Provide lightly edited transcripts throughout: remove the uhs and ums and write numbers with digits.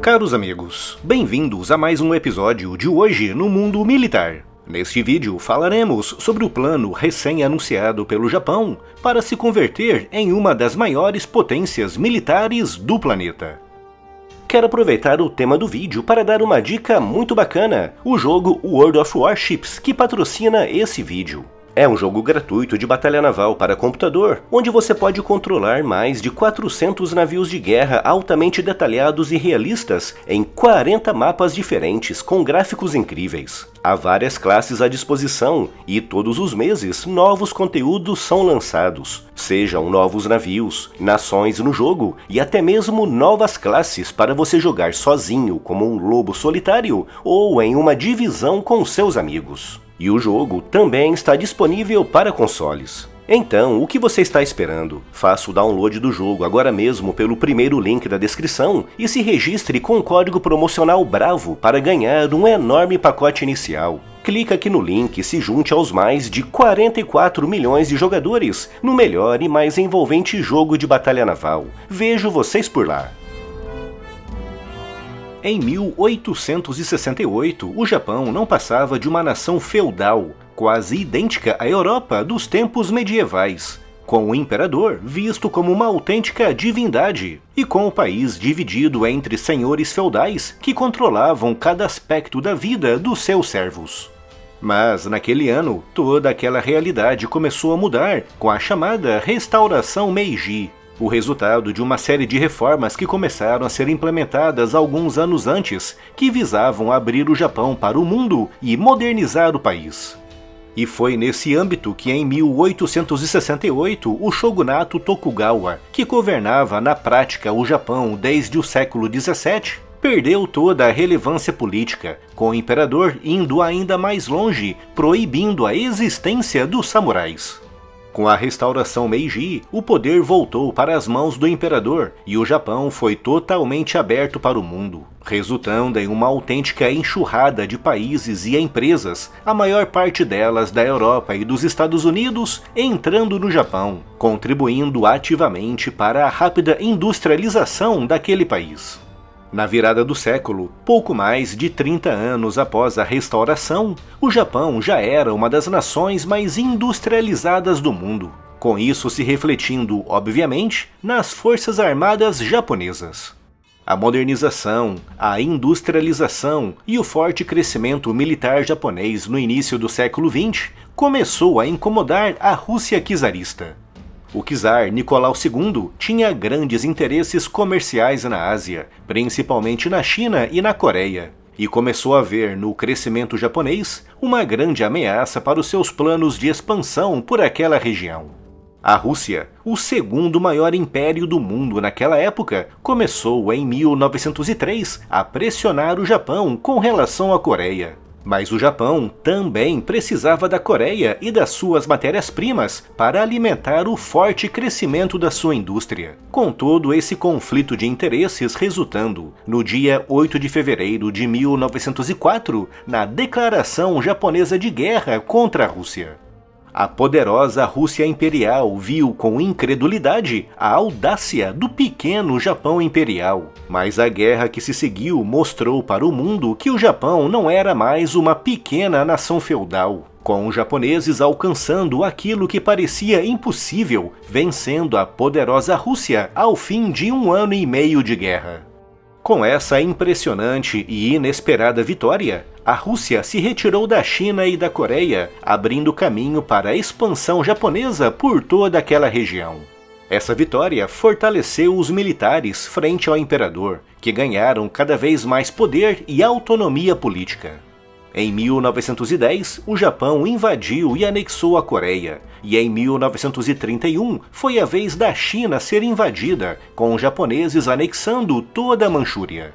Caros amigos, bem-vindos a mais um episódio de Hoje no Mundo Militar. Neste vídeo falaremos sobre o plano recém-anunciado pelo Japão para se converter em uma das maiores potências militares do planeta. Quero aproveitar o tema do vídeo para dar uma dica muito bacana, o jogo World of Warships, que patrocina esse vídeo. É um jogo gratuito de batalha naval para computador, onde você pode controlar mais de 400 navios de guerra altamente detalhados e realistas em 40 mapas diferentes com gráficos incríveis. Há várias classes à disposição e todos os meses novos conteúdos são lançados, sejam novos navios, nações no jogo e até mesmo novas classes para você jogar sozinho como um lobo solitário ou em uma divisão com seus amigos. E o jogo também está disponível para consoles. Então, o que você está esperando? Faça o download do jogo agora mesmo pelo primeiro link da descrição e se registre com o código promocional BRAVO para ganhar um enorme pacote inicial. Clique aqui no link e se junte aos mais de 44 milhões de jogadores no melhor e mais envolvente jogo de batalha naval. Vejo vocês por lá! Em 1868, o Japão não passava de uma nação feudal, quase idêntica à Europa dos tempos medievais, com o imperador visto como uma autêntica divindade, e com o país dividido entre senhores feudais que controlavam cada aspecto da vida dos seus servos. Mas, naquele ano, toda aquela realidade começou a mudar com a chamada Restauração Meiji, o resultado de uma série de reformas que começaram a ser implementadas alguns anos antes, que visavam abrir o Japão para o mundo e modernizar o país. E foi nesse âmbito que em 1868 o shogunato Tokugawa, que governava na prática o Japão desde o século XVII, perdeu toda a relevância política, com o imperador indo ainda mais longe, proibindo a existência dos samurais. Com a restauração Meiji, o poder voltou para as mãos do imperador e o Japão foi totalmente aberto para o mundo, resultando em uma autêntica enxurrada de países e empresas, a maior parte delas da Europa e dos Estados Unidos, entrando no Japão, contribuindo ativamente para a rápida industrialização daquele país. Na virada do século, pouco mais de 30 anos após a restauração, o Japão já era uma das nações mais industrializadas do mundo, com isso se refletindo, obviamente, nas forças armadas japonesas. A modernização, a industrialização e o forte crescimento militar japonês no início do século XX começou a incomodar a Rússia czarista. O czar Nicolau II tinha grandes interesses comerciais na Ásia, principalmente na China e na Coreia, e começou a ver no crescimento japonês uma grande ameaça para os seus planos de expansão por aquela região. A Rússia, o segundo maior império do mundo naquela época, começou em 1903 a pressionar o Japão com relação à Coreia. Mas o Japão também precisava da Coreia e das suas matérias-primas para alimentar o forte crescimento da sua indústria, com todo esse conflito de interesses resultando, no dia 8 de fevereiro de 1904, na Declaração Japonesa de Guerra contra a Rússia. A poderosa Rússia Imperial viu com incredulidade a audácia do pequeno Japão Imperial, mas a guerra que se seguiu mostrou para o mundo que o Japão não era mais uma pequena nação feudal, com os japoneses alcançando aquilo que parecia impossível, vencendo a poderosa Rússia ao fim de 1 ano e meio de guerra. Com essa impressionante e inesperada vitória, a Rússia se retirou da China e da Coreia, abrindo caminho para a expansão japonesa por toda aquela região. Essa vitória fortaleceu os militares frente ao imperador, que ganharam cada vez mais poder e autonomia política. Em 1910, o Japão invadiu e anexou a Coreia, e em 1931 foi a vez da China ser invadida, com os japoneses anexando toda a Manchúria.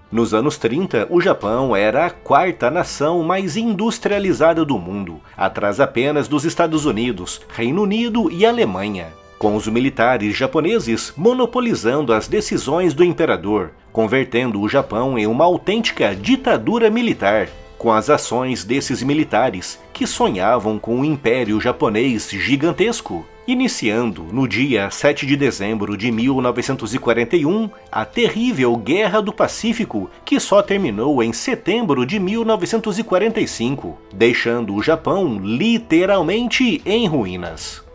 Nos anos 30, o Japão era a quarta nação mais industrializada do mundo, atrás apenas dos Estados Unidos, Reino Unido e Alemanha, com os militares japoneses monopolizando as decisões do imperador, convertendo o Japão em uma autêntica ditadura militar, com as ações desses militares que sonhavam com um império japonês gigantesco, iniciando no dia 7 de dezembro de 1941 a terrível Guerra do Pacífico, que só terminou em setembro de 1945, deixando o Japão literalmente em ruínas.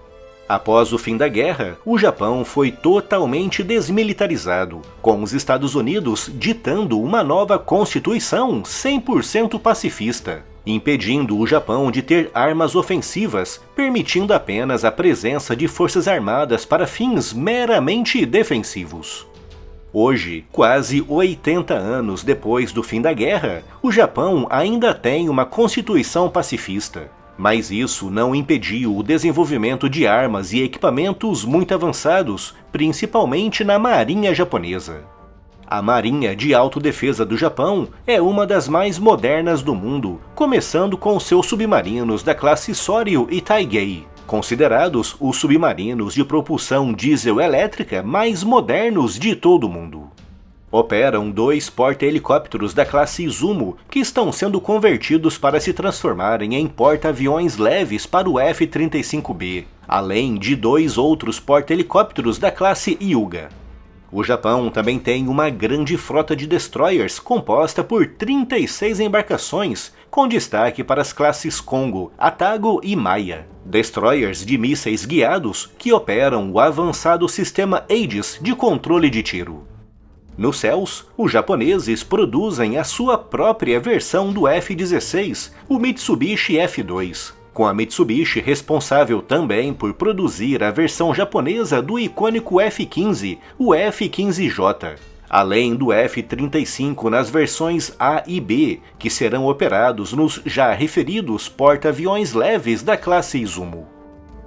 Após o fim da guerra, o Japão foi totalmente desmilitarizado, com os Estados Unidos ditando uma nova constituição 100% pacifista, impedindo o Japão de ter armas ofensivas, permitindo apenas a presença de forças armadas para fins meramente defensivos. Hoje, quase 80 anos depois do fim da guerra, o Japão ainda tem uma constituição pacifista. Mas isso não impediu o desenvolvimento de armas e equipamentos muito avançados, principalmente na Marinha Japonesa. A Marinha de Autodefesa do Japão é uma das mais modernas do mundo, começando com seus submarinos da classe Soryu e Taigei, considerados os submarinos de propulsão diesel-elétrica mais modernos de todo o mundo. Operam 2 porta-helicópteros da classe Izumo, que estão sendo convertidos para se transformarem em porta-aviões leves para o F-35B, além de 2 outros porta-helicópteros da classe Hyuga. O Japão também tem uma grande frota de destroyers composta por 36 embarcações, com destaque para as classes Kongo, Atago e Maia. Destroyers de mísseis guiados que operam o avançado sistema Aegis de controle de tiro. Nos céus, os japoneses produzem a sua própria versão do F-16, o Mitsubishi F-2, com a Mitsubishi responsável também por produzir a versão japonesa do icônico F-15, o F-15J, além do F-35 nas versões A e B, que serão operados nos já referidos porta-aviões leves da classe Izumo.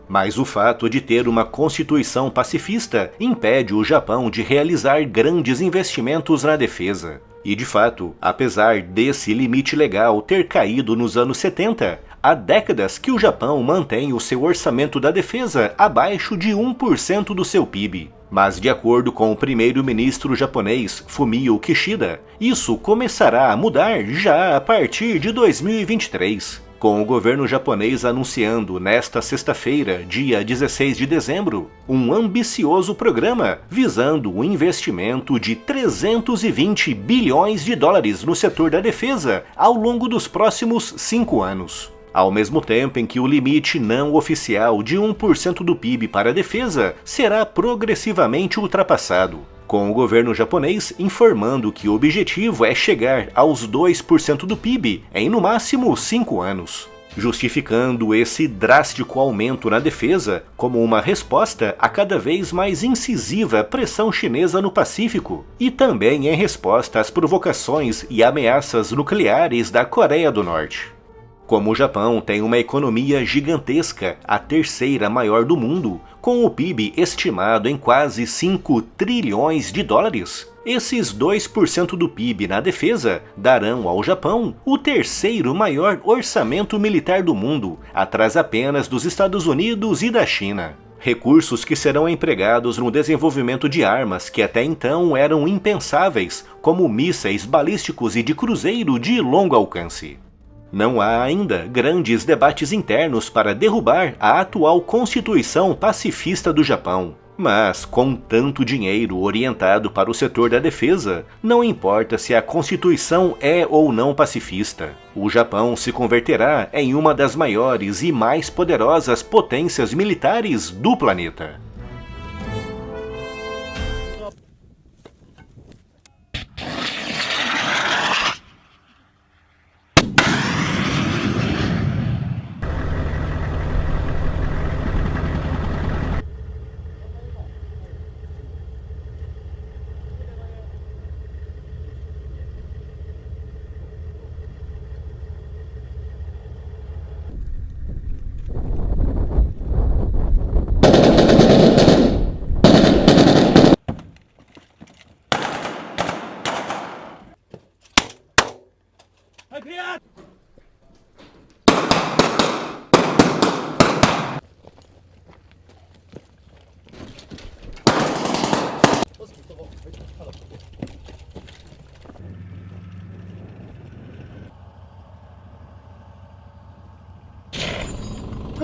Mas o fato de ter uma constituição pacifista impede o Japão de realizar grandes investimentos na defesa. E de fato, apesar desse limite legal ter caído nos anos 70, há décadas que o Japão mantém o seu orçamento da defesa abaixo de 1% do seu PIB. Mas de acordo com o primeiro-ministro japonês Fumio Kishida, isso começará a mudar já a partir de 2023. Com o governo japonês anunciando nesta sexta-feira, dia 16 de dezembro, um ambicioso programa visando o investimento de 320 bilhões de dólares no setor da defesa ao longo dos próximos 5 anos. Ao mesmo tempo em que o limite não oficial de 1% do PIB para a defesa será progressivamente ultrapassado, com o governo japonês informando que o objetivo é chegar aos 2% do PIB em no máximo 5 anos, justificando esse drástico aumento na defesa como uma resposta à cada vez mais incisiva pressão chinesa no Pacífico e também em resposta às provocações e ameaças nucleares da Coreia do Norte. Como o Japão tem uma economia gigantesca, a terceira maior do mundo, com o PIB estimado em quase 5 trilhões de dólares, esses 2% do PIB na defesa darão ao Japão o terceiro maior orçamento militar do mundo, atrás apenas dos Estados Unidos e da China. Recursos que serão empregados no desenvolvimento de armas que até então eram impensáveis, como mísseis balísticos e de cruzeiro de longo alcance. Não há ainda grandes debates internos para derrubar a atual Constituição pacifista do Japão. Mas, com tanto dinheiro orientado para o setor da defesa, não importa se a Constituição é ou não pacifista. O Japão se converterá em uma das maiores e mais poderosas potências militares do planeta.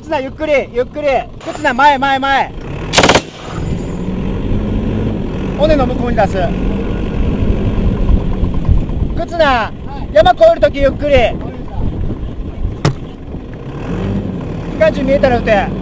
靴なゆっくりゆっくり、靴な前前前、尾根の向こうに出す。靴な山越えるときゆっくり、機関銃見えたら撃て。